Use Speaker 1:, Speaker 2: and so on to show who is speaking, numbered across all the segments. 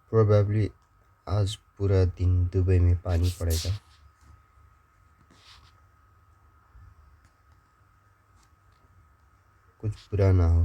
Speaker 1: Probably आज पूरा दिन दुबई में पानी पड़ेगा। कुछ बुरा ना हो।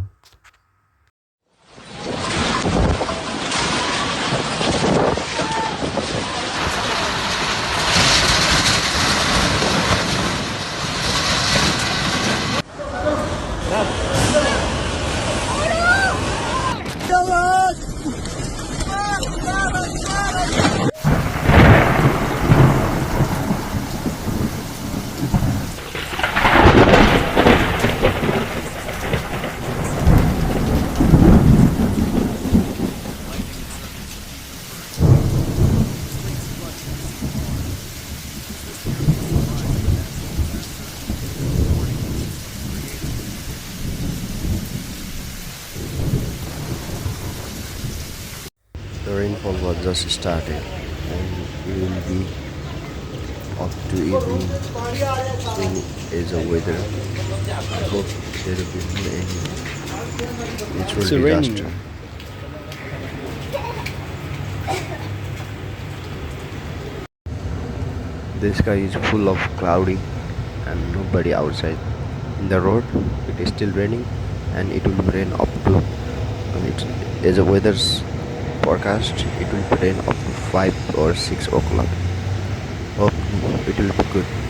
Speaker 1: The rainfall was just started and it will be up to evening when is the weather. I hope there will be no any natural
Speaker 2: It's raining.
Speaker 1: disaster. The sky is full of cloudy and nobody outside. In the road, it is still raining and it will rain up to it as a weather's forecast. It will rain up to 5 or 6 o'clock. Hope it will be good.